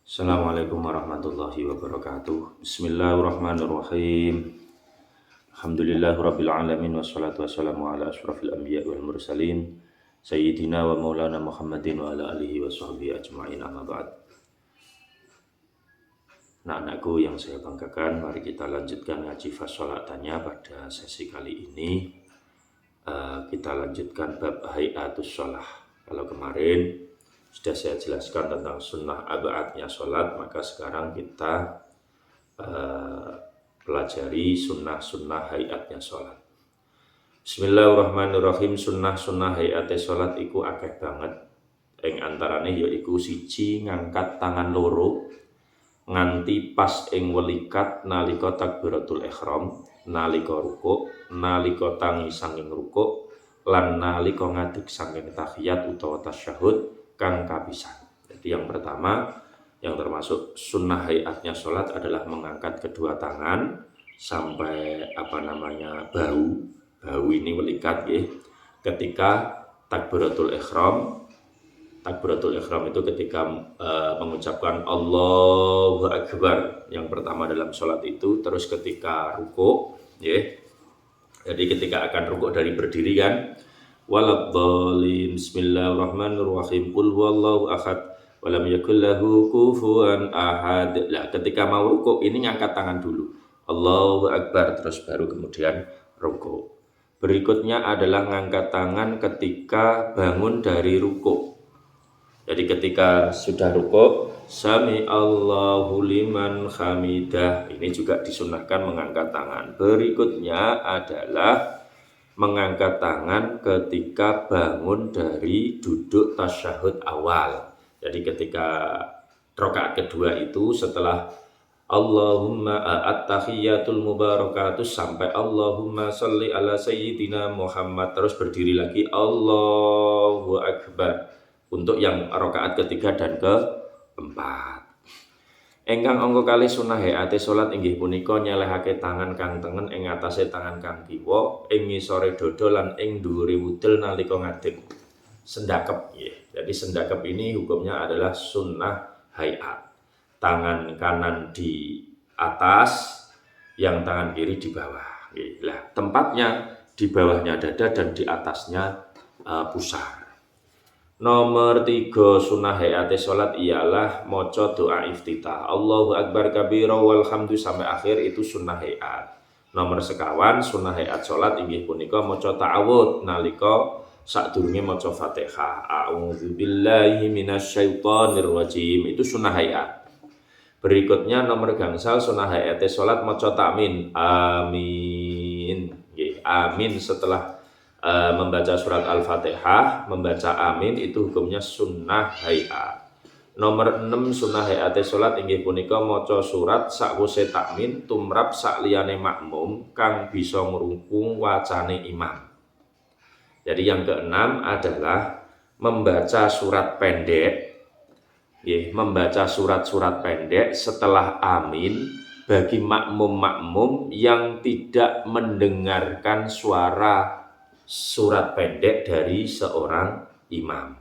Assalamualaikum warahmatullahi wabarakatuh. Bismillahirrahmanirrahim. Alhamdulillahirabbil alamin wassalatu wassalamu ala asyrafil anbiya wal mursalin sayyidina wa maulana Muhammadin wa ala alihi washabbihi ajmain, amma ba'd. Anak-anakku yang saya banggakan, mari kita lanjutkan ngaji fasolatannya pada sesi kali ini. Kita lanjutkan bab hayatus sholah. Kalau kemarin sudah saya jelaskan tentang sunnah abaatnya sholat, maka sekarang kita pelajari sunnah-sunnah hayatnya sholat. Bismillahirrahmanirrahim. Sunnah-sunnah hayatnya sholat iku akeh banget. Ing antarane yaiku siji, ngangkat tangan loro nganti pas ing welikat nalika takbiratul ihram, nalika rukuk, nalika tangi sanging rukuk, lan nalika ngadeg sanging tahiyat utawa tasyahud kang kapisan. Jadi yang pertama, yang termasuk sunnah hayatnya sholat adalah mengangkat kedua tangan sampai bahu ini welikat ya. Ketika takbiratul ihram. Takbiratul ihram itu ketika mengucapkan Allahu Akbar yang pertama dalam sholat itu, terus ketika rukuk ya. Jadi ketika akan rukuk dari berdiri kan, waladhdallin bismillahirrahmanirrahim qul huwallahu ahad walam yakul lahu kufuwan ahad. Nah, ketika mau rukuk ini ngangkat tangan dulu, Allahu Akbar, terus baru kemudian rukuk. Berikutnya adalah ngangkat tangan ketika bangun dari rukuk. Jadi ketika sudah rukuk, sami Allahu liman hamidah, ini juga disunahkan mengangkat tangan. Berikutnya adalah mengangkat tangan ketika bangun dari duduk tasyahud awal. Jadi ketika rakaat kedua itu setelah Allahumma at-tahiyatul mubarakatus sampai Allahumma sholli ala sayyidina Muhammad, terus berdiri lagi Allahu Akbar untuk yang rakaat ketiga dan keempat. Engkang angka kalih sunah hayate salat inggih punika nyelehake tangan kang tengen ing atase tangan kang kiwa, ing ngisore dada lan ing dhuwure wudel nalika ngadeg. Sendakep ya. Jadi sendakep ini hukumnya adalah sunnah hayat. Tangan kanan di atas, yang tangan kiri di bawah. Nah, tempatnya di bawahnya dada dan di atasnya pusar. Nomor 3 sunnah hayate sholat ialah maca doa iftitah Allahu Akbar kabira walhamdu sampai akhir, itu sunnah hayat. Nomor sekawan sunnah hayat sholat inggih punika maca ta'awud nalika sadurunge maca Fatihah. A'udzubillahi minasyaitonir rajim, itu sunnah hayat. Berikutnya nomor gangsal sunnah hayate sholat maca ta'min. Amin. Amin setelah membaca surat Al-Fatihah, membaca amin itu hukumnya sunnah hayat. Nomor 6 sunnah hayate salat inggih punika maca surat sakwise takmin tumrap sakliyane makmum kang bisa ngrungkung wacane imam. Jadi yang keenam adalah membaca surat pendek. Membaca surat-surat pendek setelah amin bagi makmum-makmum yang tidak mendengarkan suara surat pendek dari seorang imam.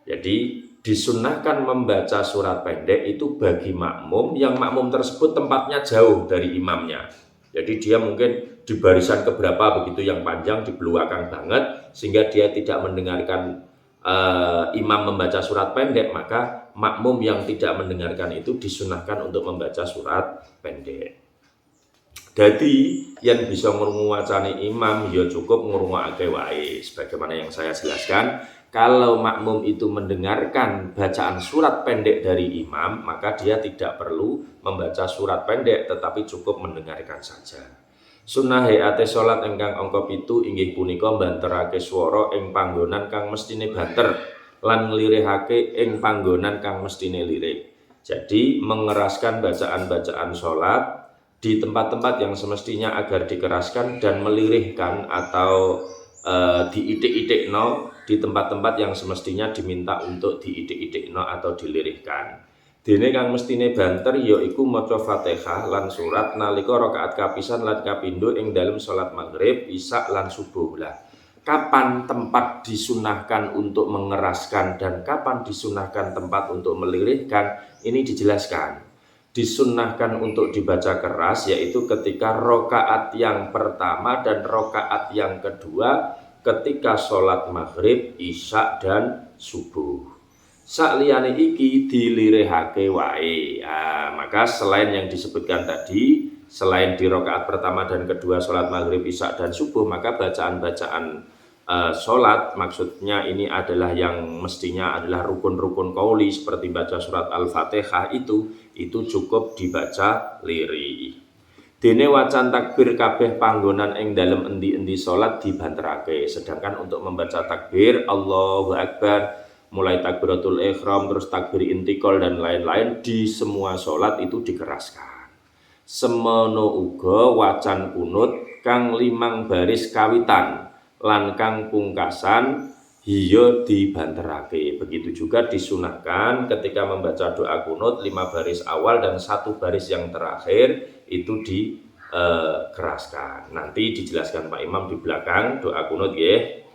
Jadi disunnahkan membaca surat pendek itu bagi makmum yang makmum tersebut tempatnya jauh dari imamnya. Jadi dia mungkin di barisan keberapa begitu yang panjang, di belakang banget, sehingga dia tidak mendengarkan imam membaca surat pendek, maka makmum yang tidak mendengarkan itu disunnahkan untuk membaca surat pendek. Jadi yang bisa ngrungu wacane imam ya cukup ngrungokake wae. Sebagaimana yang saya jelaskan, kalau makmum itu mendengarkan bacaan surat pendek dari imam, maka dia tidak perlu membaca surat pendek tetapi cukup mendengarkan saja. Sunnah hayate salat ingkang angka 7 inggih punika mbanterake swara ing panggonan kang mestine banter lan nglirihake ing panggonan kang mestine lirik. Jadi mengeraskan bacaan-bacaan salat di tempat-tempat yang semestinya agar dikeraskan dan melirihkan atau diitik-itikno di tempat-tempat yang semestinya diminta untuk diitik-itikno atau dilirihkan. Dene kang mestine banter yaiku maca Fatihah lan surat nalika rakaat kapisan lan kapindho ing dalem salat maghrib, isya lan subuh. Lah kapan tempat disunahkan untuk mengeraskan dan kapan disunahkan tempat untuk melirihkan, ini dijelaskan. Disunahkan untuk dibaca keras yaitu ketika rokaat yang pertama dan rokaat yang kedua ketika sholat maghrib, isya dan subuh. Sakliyane iki dilirihake wae. Maka selain yang disebutkan tadi, selain di rokaat pertama dan kedua sholat maghrib, isya dan subuh, maka bacaan-bacaan sholat maksudnya ini adalah yang mestinya adalah rukun-rukun qauli seperti baca surat Al-Fatihah itu cukup dibaca lirih. Dene wacan takbir kabeh panggonan ing dalem endi-endi sholat dibanterake. Sedangkan untuk membaca takbir Allahu Akbar, mulai takbiratul ihram terus takbir intikal dan lain-lain di semua sholat itu dikeraskan. Semono uga wacan kunut kang 5 baris kawitan lan kang pungkasan hiyo dibanterake. Begitu juga disunahkan ketika membaca doa kunut 5 baris awal dan 1 baris yang terakhir itu dikeraskan. Nanti dijelaskan Pak Imam di belakang doa kunut nggih.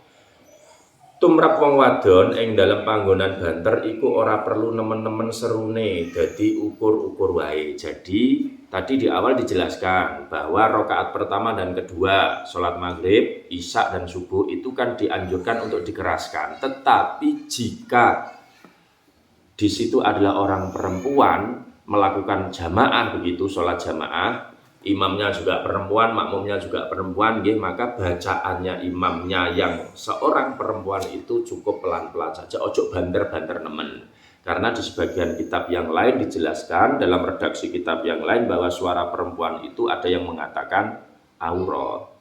Tumrap wong wadon ing dalam panggonan banter iku ora perlu nemen-nemen serune, dadi ukur-ukur wae. Jadi tadi di awal dijelaskan bahwa rakaat pertama dan kedua sholat maghrib, isya dan subuh itu kan dianjurkan untuk dikeraskan. Tetapi jika di situ adalah orang perempuan melakukan jamaah begitu, sholat jamaah, imamnya juga perempuan, makmumnya juga perempuan, maka bacaannya imamnya yang seorang perempuan itu cukup pelan-pelan saja, ojo banter-banter nemen. Karena di sebagian kitab yang lain dijelaskan, dalam redaksi kitab yang lain, bahwa suara perempuan itu ada yang mengatakan aurat.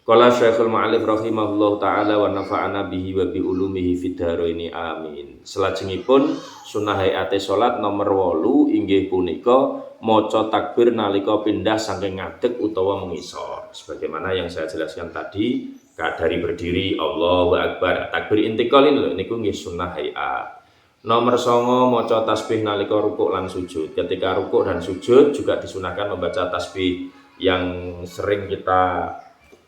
Qala Syekhul Ma'alif rahimahullah ta'ala wa nafa'ana bihi wa bi ulumihi fid dharaini amin. Selajengipun sunah hayate salat nomor 8 inggih punika maca takbir nalika pindah saking ngadeg utawa mengisor. Sebagaimana yang saya jelaskan tadi, dari berdiri Allahu Akbar, takbir intikal ini niku nggih sunah hayat. Nomor 9 maca tasbih nalika rukuk lan sujud. Ketika rukuk dan sujud juga disunahkan membaca tasbih yang sering kita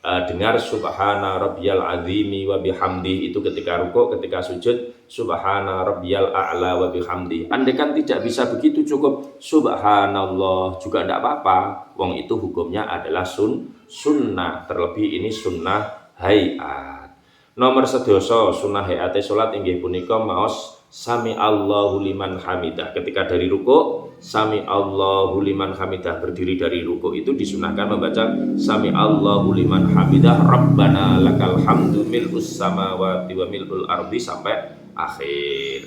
dengar subhana rabbiyal azimi wa bihamdi, itu ketika rukuk, ketika sujud subhana rabbiyal a'la wa bihamdi. Andai kan tidak bisa begitu, cukup subhanallah juga tidak apa-apa. Wong itu hukumnya adalah sunnah, terlebih ini sunnah hayat. Nomor 11 sunnah hayate salat inggih punika maos sami Allahu liman hamidah. Ketika dari rukuk, sami Allahu liman hamidah, berdiri dari rukuk itu disunahkan membaca sami Allahu liman hamidah rabbana lakal hamdu mil'us samawati wa mil'ul ardi sampai akhir.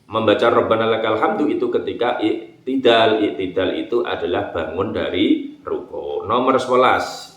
Membaca rabbana lakal hamdu itu ketika iktidal itu adalah bangun dari rukuk. Nomor 11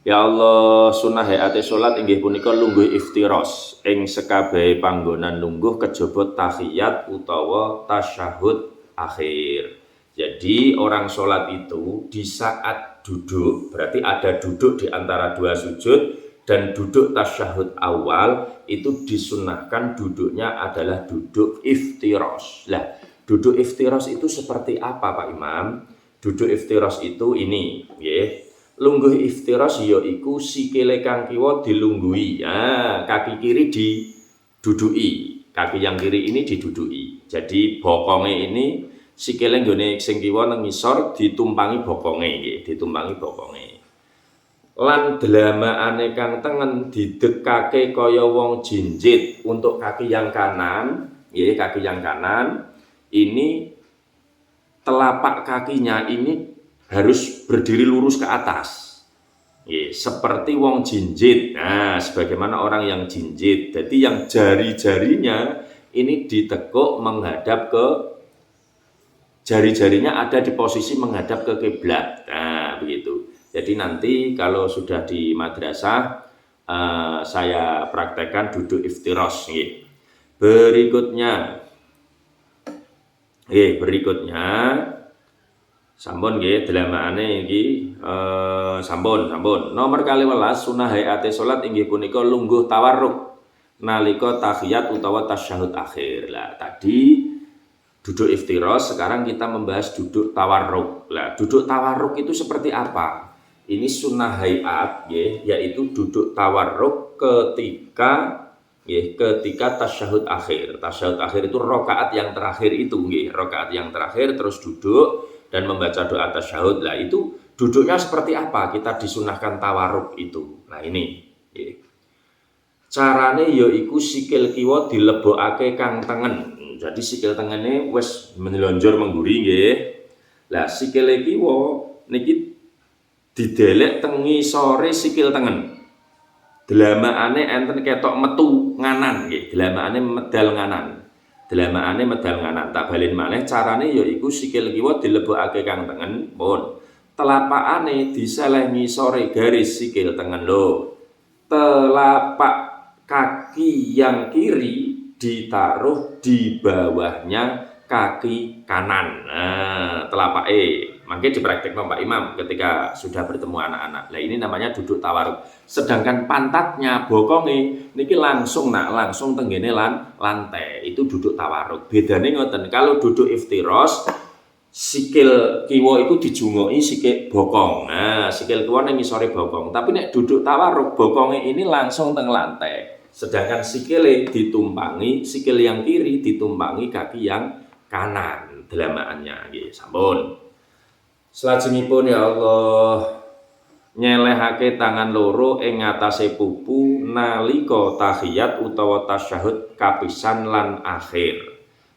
ya Allah, sunah hayate salat inggih punika lungguh iftiros ing sekabehe panggonan lungguh kejaba tahiyat utawa tasyahud akhir. Jadi orang salat itu di saat duduk, berarti ada duduk di antara dua sujud dan duduk tasyahud awal, itu disunahkan duduknya adalah duduk iftiros. Lah, duduk iftiros itu seperti apa Pak Imam? Duduk iftiros itu ini, nggih. Lungguh iftiros yaiku sikile kang kiwa dilungguhi, kaki kiri diduduki, kaki yang kiri ini diduduki. Jadi bokonge ini sikile nggone sing kiwa nang ngisor ditumpangi bokonge nggih, ditumpangi bokonge. Lan dlamaane kang tengen didekake kaya wong jinjit. Untuk kaki yang kanan, nggih, kaki yang kanan ini telapak kakinya ini harus berdiri lurus ke atas, seperti wong jinjit. Nah, sebagaimana orang yang jinjit. Jadi yang jari-jarinya ini ditekuk menghadap ke, jari-jarinya ada di posisi menghadap ke kiblat. Nah, begitu. Jadi nanti kalau sudah di madrasah saya praktekkan duduk iftiros. Berikutnya sampun nggih delamaane iki sampun. Nomor 12 sunah hayate salat inggih punika lungguh tawarruk nalika tahiyat utawa tasyahud akhir. Lah tadi duduk iftiros, sekarang kita membahas duduk tawarruk. Lah duduk tawarruk itu seperti apa? Ini sunnah hayat yaitu duduk tawarruk ketika tasyahud akhir. Tasyahud akhir itu rakaat yang terakhir itu rakaat yang terakhir terus duduk dan membaca doa tasyahud. Lah itu duduknya seperti apa? Kita disunahkan tawarruk itu. Nah ini carane yaiku sikil kiwa dilebokake kang tengen. Jadi sikil tengene wis menelonjor mengguri nggih. Lah sikile kiwa niki didelek teng ngisore sikil tengen. Delamakane enten ketok metu nganan nggih, delamakane medal nganan. Delamakane medal nganan. Tak balen maneh carane yaiku sikil kiwa dilebokake kang tengen, pun. Telapakane diseleh ngisore garis sikil tengen lho. Telapak kaki yang kiri ditaruh di bawahnya kaki kanan. Nah, telapake. Mungkin dipraktikkan Pak Imam ketika sudah bertemu anak-anak. Nah, ini namanya duduk tawaruk. Sedangkan pantatnya, bokonge niki langsung tenggene lantai. Itu duduk tawaruk. Bedane ngoten. Kalau duduk iftiros, sikil kiwa itu dijungoki sikil bokong. Nah, sikil kiwa ning ngisore bokong. Tapi nek duduk tawaruk, bokonge ini langsung teng lantai. Sedangkan sikile ditumpangi, sikil yang kiri ditumpangi kaki yang kanan. Delamaannya nggih, sampun. Salajengipun ya Allah nyelehake tangan loro ing ngatasé pupu nalika tahiyat utawa tasyahud kapisan lan akhir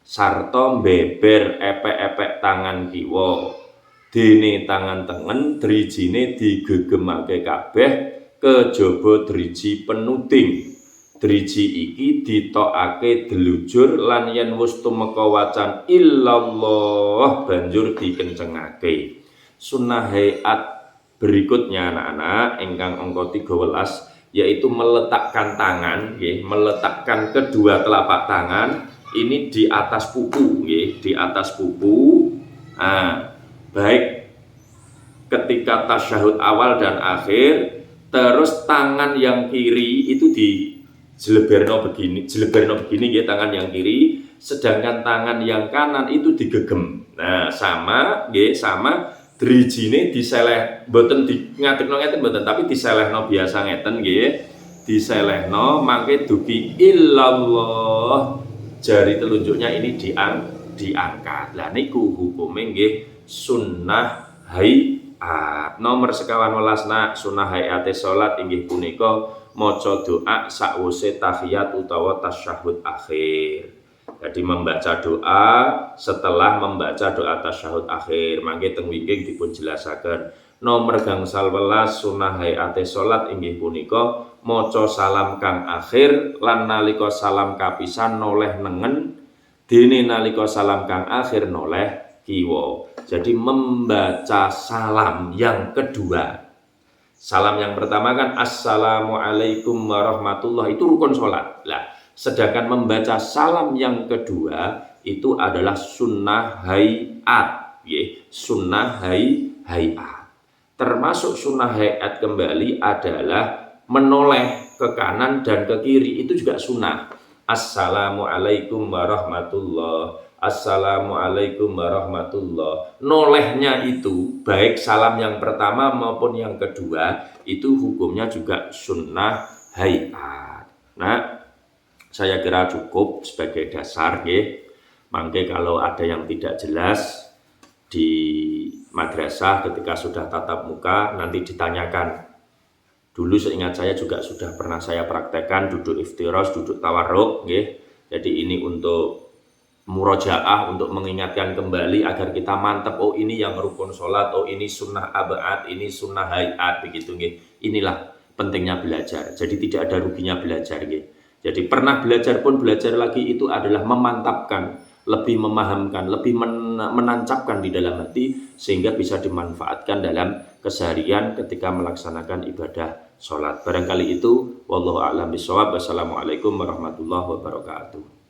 sarta beber epek-epek tangan kiwa dene tangan tengen drijine digegemake kabeh kejaba driji penuding. Driji iki ditokake delujur lan yen wis tumeka wacan illallah banjur dikencengake. Sunnah hayat berikutnya anak-anak ingkang angka 13 yaitu meletakkan tangan meletakkan kedua telapak tangan ini di atas pupu di atas pupu. Nah, baik ketika tasyahud awal dan akhir, terus tangan yang kiri itu di jeleberno begini tangan yang kiri, sedangkan tangan yang kanan itu digegem. Nah, sama drijine diseleh mboten ngadegno ngeten mboten, tapi diselehno biasa ngeten nggih. Diselehno mangke dugi illallah. Jari telunjuknya ini diangkat. Lah niku hukume nggih sunnah hayat. Nomor 12 sunnah hayate salat inggih punika maca doa sakwise tahiyat utawa tasyahud akhir. Jadi membaca doa setelah membaca doa tasyahud akhir. Mangke teng wingking dipun jelasaken. Nomor gangsal 11 sunah hayate salat inggih punika maca salam kang akhir lan nalika salam kapisan noleh nengen dene nalika salam kang akhir noleh kiwa. Jadi membaca salam yang kedua. Salam yang pertama kan assalamualaikum warahmatullahi, itu rukun salat. Lah, sedangkan membaca salam yang kedua itu adalah sunnah hayat, sunnah hayat. Termasuk sunnah hayat kembali adalah menoleh ke kanan dan ke kiri, itu juga sunnah. Assalamualaikum warahmatullahi, assalamualaikum warahmatullahi. Nolehnya itu baik salam yang pertama maupun yang kedua itu hukumnya juga sunnah hayat. Nah, saya kira cukup sebagai dasar Mangke kalau ada yang tidak jelas di madrasah ketika sudah tatap muka nanti ditanyakan. Dulu seingat saya juga sudah pernah saya praktekkan duduk iftiros, duduk tawarruk Jadi ini untuk murojaah, untuk mengingatkan kembali agar kita mantap, oh ini yang rukun sholat, oh ini sunnah abad, ini sunnah hayat begitu Inilah pentingnya belajar. Jadi tidak ada ruginya belajar Jadi pernah belajar pun belajar lagi itu adalah memantapkan, lebih memahamkan, lebih menancapkan di dalam hati sehingga bisa dimanfaatkan dalam keseharian ketika melaksanakan ibadah sholat. Barangkali itu, wallahu a'lam bishawab. Wassalamualaikum warahmatullahi wabarakatuh.